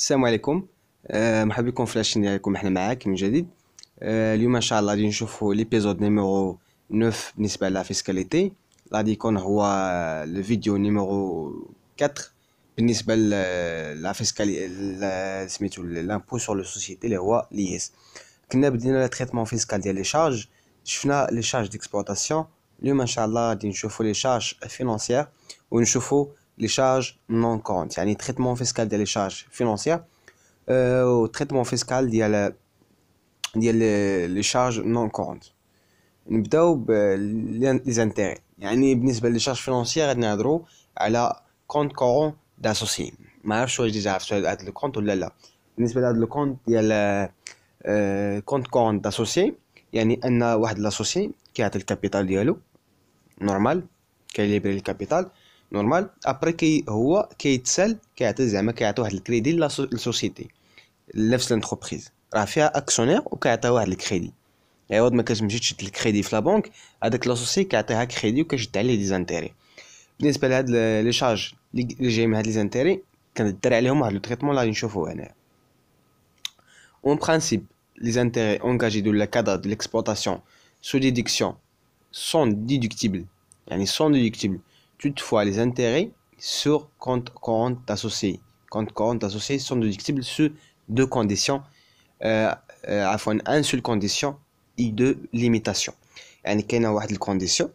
السلام عليكم. مرحبا بكم في لاشين ديالكم. احنا معاك من جديد. اليوم ان شاء الله غادي نشوفوا ليبيزود نيميرو 9 بالنسبه لا فيسكاليتي. غادي يكون هو الفيديو نيميرو 4 بالنسبه لا فيسكالي سميتو لامبو سور لو سوسيتي اللي هو ليس. كنا بدينا لا تريتمون فيسكال ديال لي شارج، شفنا لي شارج ديكسبلوطاسيون. اليوم ان شاء الله غادي نشوفوا لي شارج فينانسيير ونشوفوا لي شارج نون كونت، يعني تريتمون فيسكال ديال لي شارج فينانسيير و تريتمون فيسكال ديال لي شارج نون كونت. نبداو ب لي زانتيري. يعني بالنسبه لي شارج فينانسيير غادي نهضروا على كونت كورون داسوسي. ما عرفتش واش ديجا عرفتوا هذا لو كونت ولا لا. بالنسبه لهذا لو كونت ديال كونت كورون داسوسي، يعني ان واحد لاسوسي كيعطي الكابيتال ديالو نورمال، كيليبري الكابيتال نورمال. ابري هو كيتسال كيعطي زعما كيعطي واحد الكريدي للسوسيتي لنفس لونتربريز، راه فيها اكسيونير وكيعطي واحد الكريدي. عوض ما كتمشي تشد الكريدي في لابنك، هذاك لاسوسي كيعطيها كريدي وكيشد عليه دي زانتيري. بالنسبه لهاد لي شارج اللي جاي من هاد لي زانتيري كندير عليهم واحد لو تريتمون اللي غادي نشوفوه هنا. اون برينسيپ les intérêts engagés dans le cadre de l'exploitation sous déduction sont déductibles. يعني sont déductibles. Toutefois, les intérêts sur compte courant associé sont déductibles sous deux conditions. عفوا un seule condition et deux limitations. يعني كاينه واحد الكونديسيون،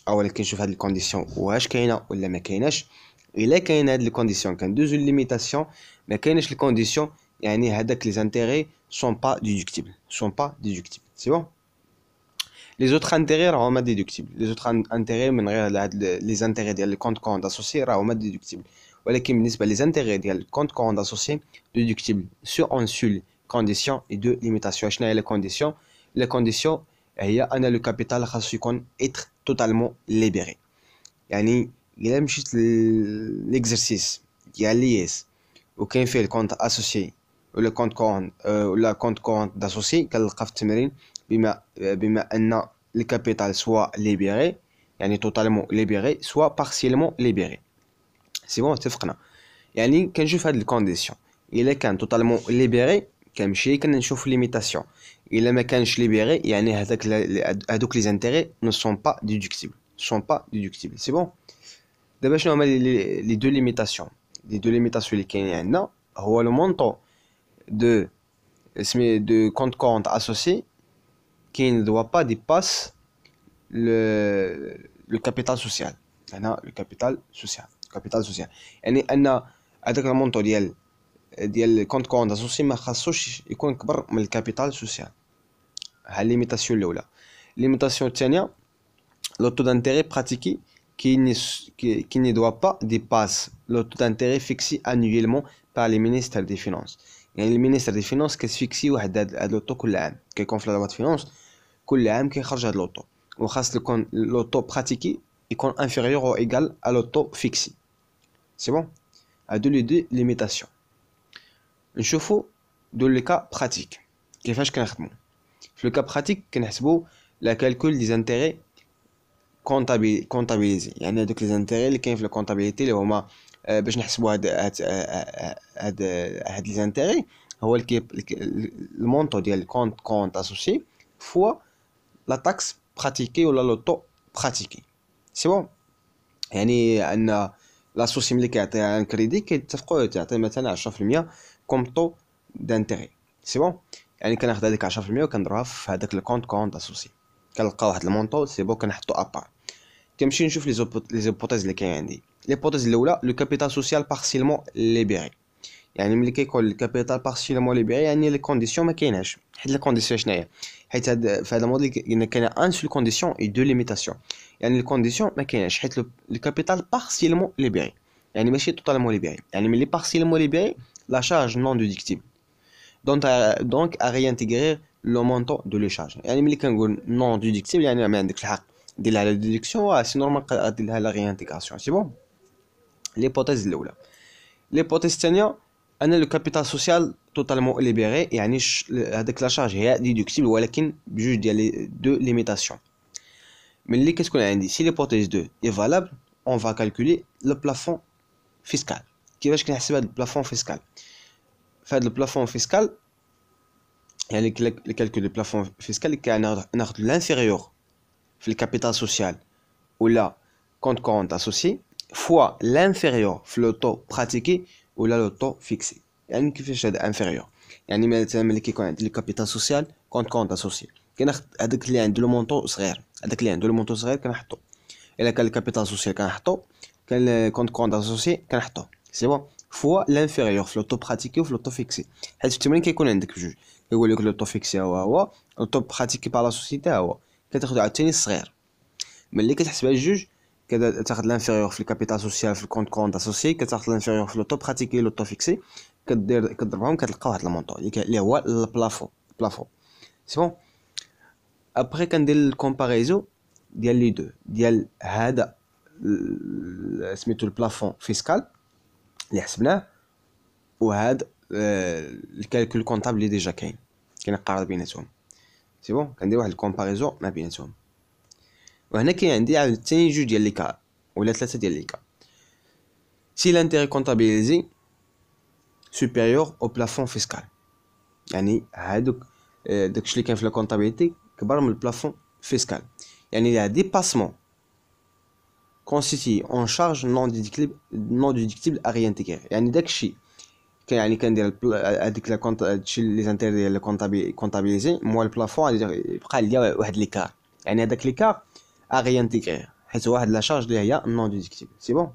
اولا كنشوف هاد الكونديسيون واش كاينه ولا ما كايناش. الا كاين هاد الكونديسيون كندوزو ليميتاسيون، ما كايناش الكونديسيون يعني هذاك les intérêts sont pas déductibles. C'est bon. Les autres intérêts راهما déductibles. Les autres intérêts من غير les intérêts ديال الكونت كورون associé راهما déductibles. ولكن بالنسبه les intérêts ديال الكونت كورون associé déductibles sur une seule condition et deux limitations. شنو هي les conditions هي ان لو كابيتال خاصو يكون être totalement libéré. يعني الا مشيت ليكزرسيس ديال ليس وكاين فيه الكونت اسوسي ولا كونت كورون ولا كونت كورون داسوسي، كنلقى في التمرين بما ان الكابيتال سوا ليبيري يعني توتالمون ليبيري سوا بارسيلمون ليبيري. سي بون اتفقنا. يعني كنشوف هاد الكونديسيون، الا كان توتالمون ليبيري كنمشي كنشوف ليميتاسيون. الا ما كانش ليبيري يعني هادوك لي زانتيري نو سون با ديدكتيبل. سي بون. دابا شنو هما لي دو ليميتاسيون اللي كاينين عندنا؟ هو لو مونطون de compte courant associé qui ne doit pas dépasser le capital social. Le capital social يعني ان هذاك المونطو ديال الكونت كورون اسوسي ما خاصوش يكون كبر من الكابيتال سوسيال. ها ليميتاسيون الاولى. ليميتاسيون الثانيه لو تو دانتيري براتيكي qui ne doit pas dépasser le taux d'intérêt fixé annuellement par les ministères des finances. يعني المينيستر دي فينانس كتفيكسي واحد هاد لوطو كل عام، كيكون في لا فينانس كل عام كيخرج هاد لوطو، وخاص يكون لوطو براتيكي يكون انفيريور او ايغال ا لوطو فيكسي. سي بون. هادو لي دو ليميتاسيون. نشوفوا دو لي كا براتيك كيفاش كنخدموا. في لو كا براتيك كنحسبوا لا كالكول دي زانتيري كونطابيليزي، يعني هادوك لي زانتيري اللي كاين في الكونطابيليتي اللي هما باش نحسبوا هاد لي زانتيري هو المونطو ديال الكونت كونت اسوسي فوا لا تاكس براتيكي ولا لو طو براتيكي. سي بون. يعني ان لاسوسي ملي كيعطيها ان كريدي كيتفقوا تعطي مثلا 10% كوم طو دانتيري. سي بون. يعني كناخذ هذيك 10% وكنضربها في هذاك الكونت كونت اسوسي، كنلقى واحد المونطو سي بون كنحطو ابار. كنمشي نشوف لي زوبوتيز اللي كاين عندي. ليبوتيز الاولى لو كابيتال سوسيال بارسيلمون ليبيري. يعني ملي كيكون الكابيتال بارسيلمون ليبيري يعني لي كونديسيون ما كايناش. حيت لي كونديسيون شناهي؟ حيت في هذا الموديل كاين ان سول كونديسيون اي دو ليميتاسيون. يعني الكونديسيون ما كايناش حيت الكابيتال بارسيلمون ليبيري يعني ماشي توتالمون ليبيري. يعني ملي بارسيلمون ليبيري لا شارج نون ديدكتيبل دونك ا ريانتيغري لو مونطون دو لي شارج. يعني ملي كنقول نون ديدكتيبل يعني ما عندكش الحق دير لها لا ديدكسيون، سي نورمال غادير لها لا ريانتيغراسيون. سي بون. ليبوتيز الاولى. ليبوتيز الثانيه ان لو كابيتال سوسيال توتالمون ليبيري، يعني هذاك لا شارج هي ديدكتيبل ولكن بجوج ديال دو ليميتاسيون. ملي كتكون عندي سي ليبوتيز 2 اي فالابل اون فا كالكولي لو بلافون فيسكال. كيفاش كنحسب هذا البلافون فيسكال؟ في هذا البلافون فيسكال يعني لي كالكول دو بلافون فيسكال كناخذ لانفيريور في الكابيتال سوسيال ولا كونت كورونت اسوسي فوا لانفيريور في لو طو براتيكي ولا لو طو فيكسي. يعني كيفاش هذا انفيريور؟ يعني مثلا ملي كيكون عندي لي كابيتال سوسيال كونت كورونت اسوسي كناخذ هذاك اللي عنده لو مونطو صغير، هذاك اللي عنده لو مونطو صغير كنحطو. الا كان الكابيتال سوسيال كنحطو، كان كونت كورونت اسوسي كنحطو. سي بون فوا لانفيريور في لو طو براتيكي وفي لو طو فيكسي. حيت في التمرين كيكون عندك بجوج، كيقول لك لو طو فيكسي هو لو طو براتيكي بار لا سوسيتي هو كتاخذ عاوتاني الصغير. ملي كتحسبها الجوج كتاخذ لانفيريور في الكابيتال سوسيال في الكونت كورونت اسوسي، كتاخذ لانفيريور في لو طو براتيكي لو طو فيكسي، كضربهم كتلقى واحد المونطو اللي هو البلافون. سي بون ابري كندير الكومباريزو ديال لي دو ديال هذا سميتو البلافون فيسكال اللي حسبناه وهذا الكالكول كونطابل اللي ديجا كاين كنقارن بيناتهم. سي بون كندير واحد الكومباريزو ما بيناتهم. وهنا كاين عندي عاوتاني جوج ديال لي كا ولا ثلاثه ديال لي كا. سي لانتيري كونطابيليزي سوبيريور او بلافون فيسكال، يعني هادوك داكشي اللي كاين في لا كونطابيليتي كبر من البلافون فيسكال، يعني لا ديباسمون constitué en charge non déductible à réintégrer. يعني داكشي يعني كندير هذيك لا كونط هادشي لي زانتير ديال كونطابيليزي مو البلافون غادي يبقى ليا واحد ليكار، يعني هذاك ليكار ا ريانتيغري حيت واحد لا شارج اللي هي نون ديدكتيبل. سي بون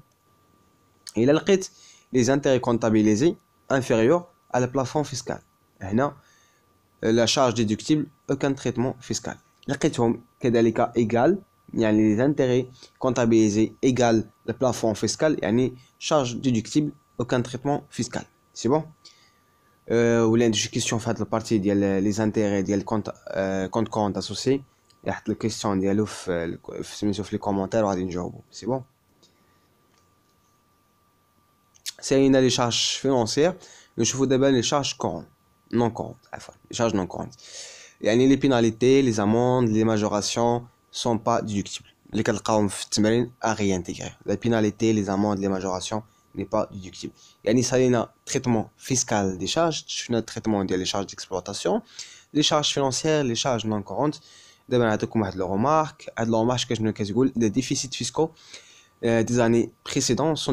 الا لقيت لي زانتير كونطابيليزي انفيريور على البلافون فيسكال، هنا لا شارج ديدكتيبل aucun traitement fiscal. لقيتهم كذلك ايغال يعني les intérêts comptabilisés égale le plafond fiscal يعني charge déductible aucun traitement fiscal. C'est bon. ولا عندي شي كيسيون في هاد البارتي ديال لي زانتيري ديال كونت كورونت اسوسي يحط الكيسيون ديالو في سميتو في لي كومونتير وغادي نجاوبو. سي بون ساينا لي شارج فينونسيير. نشوفو دابا لي شارج كورون نون كورونت عفوا لي شارج نون كورونت يعني لي بيناليتي لي زاموند لي ماجوراسيون sont pas déductibles. Les كتلقاهم في التمرين à réintégrer. La pénalité, les amendes, les majorations n'est pas déductible. يعني صاينا traitement fiscal des charges, شفنا traitement ديال les charges d'exploitation, les charges financières, les charges non courantes. دابا نعطيكم واحد لو remarque. هاد لو remarque كشنو كتقول les déficits fiscaux des années précédentes sont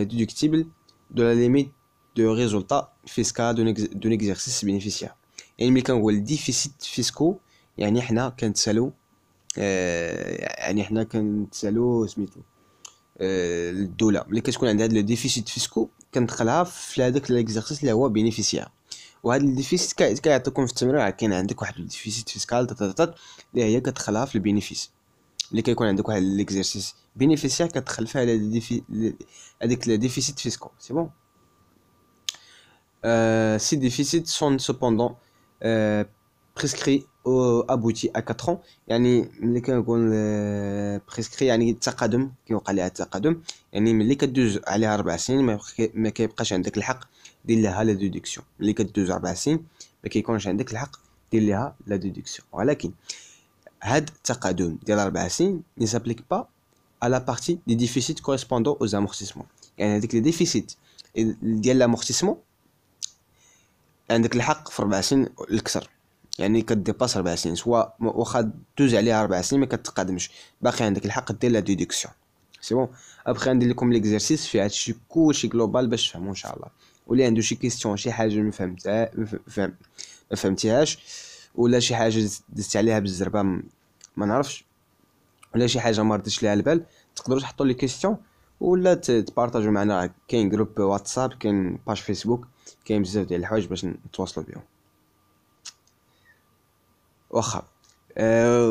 déductibles de la limite de résultat fiscal d'un exercice bénéficiaire. يعني ملي كنقول déficits fiscaux يعني حنا كنتسالو يعني حنا كنتسالو سميتو الدوله ملي كتكون عندها هاد لو ديفيسيت فيسكو كندخلها في هذاك ليكزارسيس اللي هو بينيفيسيير. وهاد الديفيسيت كيعطيكم في التمرين كاين عندك واحد الديفيسيت فيسكال اللي هي كتدخلها في البينيفيس. ملي كيكون عندك واحد ليكزارسيس بينيفيسيير كتدخل فيها هذيك لي ديفيسيت فيسكو. سي بون سي ديفيسيت سون سوبوندون prescrit ou abouti à 4 ans. يعني ملي كنقول prescrit يعني التقدم كيوقع لها التقدم، يعني ملي كدوز عليها 4 سنين ما كيبقاش عندك الحق دير لها لا ديدكسيون. ملي كدوز 4 سنين ما كيكونش عندك الحق دير لها لا ديدكسيون. ولكن هاد التقدم ديال 4 سنين ne s'applique pas à la partie des déficits correspondant aux amortissements. يعني هذيك لي ديفيسيت ديال l'amortissement عندك الحق في 4 سنين الكسر، يعني كديباس 4 سنين سواء واخا دوز عليها 4 سنين ما كتقادمش باقي عندك الحق دير لا ديدكسيون. سي بون ابخي ندير لكم ليكزارسيس في هادشي كلشي جلوبال باش تفهموا ان شاء الله. واللي عنده شي كيسيون شي حاجه ما فهمتيهاش ولا شي حاجه دزت عليها بالزربه ما نعرفش ولا شي حاجه ما ردتش ليها البال تقدروا تحطوا لي كيسيون ولا تبارطاجوا معنا. كاين جروب واتساب كاين باج فيسبوك كاين بزاف ديال الحوايج باش نتواصلوا بهم. واخا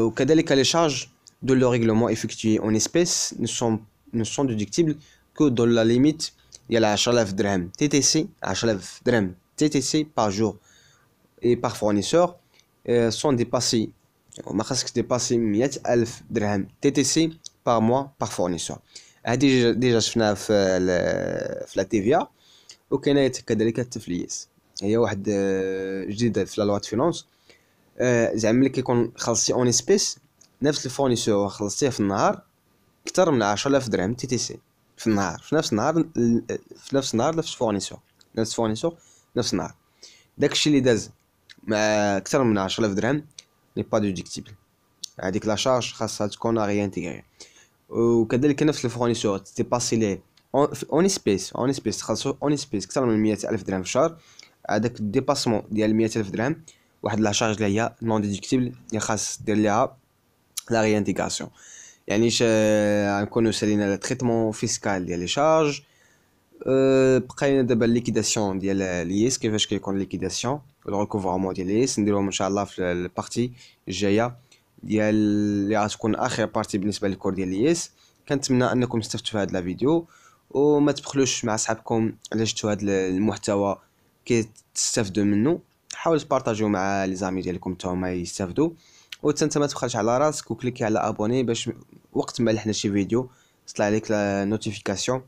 وكذلك les charges de le règlement effectué en espèces ne sont déductibles que dans la limite ديال 10000 درهم TTC 10000 درهم TTC par jour et par fournisseur sont dépassés ما خاصك ديباسي 100000 درهم TTC par mois par fournisseur. هذه ديجا شفناها في لا TVA. وكاينه كذلك التفليس هي واحد جديده في لا لوا فينانس. زعما ملي كيكون خلصتي اون اسبيس نفس الفورنيسور خلصتيه في النهار اكثر من 10000 درهم TTC في النهار في نفس النهار نفس الفورنيسور نفس النهار. داكشي اللي داز مع اكثر من 10000 درهم ني با ديدكتيبل، هذيك لا شارج خاصها تكون ري انتيغري. وكذلك نفس الفورنيسور تيباسي ليه اون اسبيس تخلصو اون اسبيس اكثر من 100000 درهم في الشهر، هذاك الديباسمون ديال 100000 درهم واحد لا شارج اللي هي نون ديدكتيبل اللي خاص دير ليها لا ري انتيغراسيون. يعني غنكونو سالينا التريتمون فيسكال ديال لي شارج. بقينا دابا ليكيداسيون ديال ليس، كيفاش كيكون ليكيداسيون والريكوفرمون ديال ليس نديروهم ان شاء الله في البارتي الجايه ديال اللي غتكون اخر بارتي بالنسبه للكور ديال ليس. كنتمنى انكم استفدتوا في هذا الفيديو، وما تبخلوش مع صحابكم الا شفتوا هذا المحتوى كتستافدوا منه، حاولوا تبارطاجيو مع لي زامي ديالكم حتى هما يستافدوا. وانت ما تبخلش على راسك وكليكي على ابوني باش وقت ما لحنا شي فيديو تطلع لك لا نوتيفيكاسيون.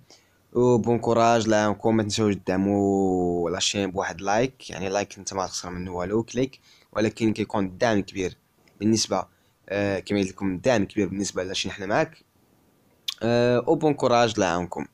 وبون كوراج لكم، ما تنساوش تدعموا لاشين بواحد لايك، يعني لايك انت ما تخسر منه والو، كليك ولكن كيكون الدعم كبير بالنسبه كما قلت لكم الدعم كبير بالنسبه لاشين حنا معاك. وبون كوراج لعاونكم.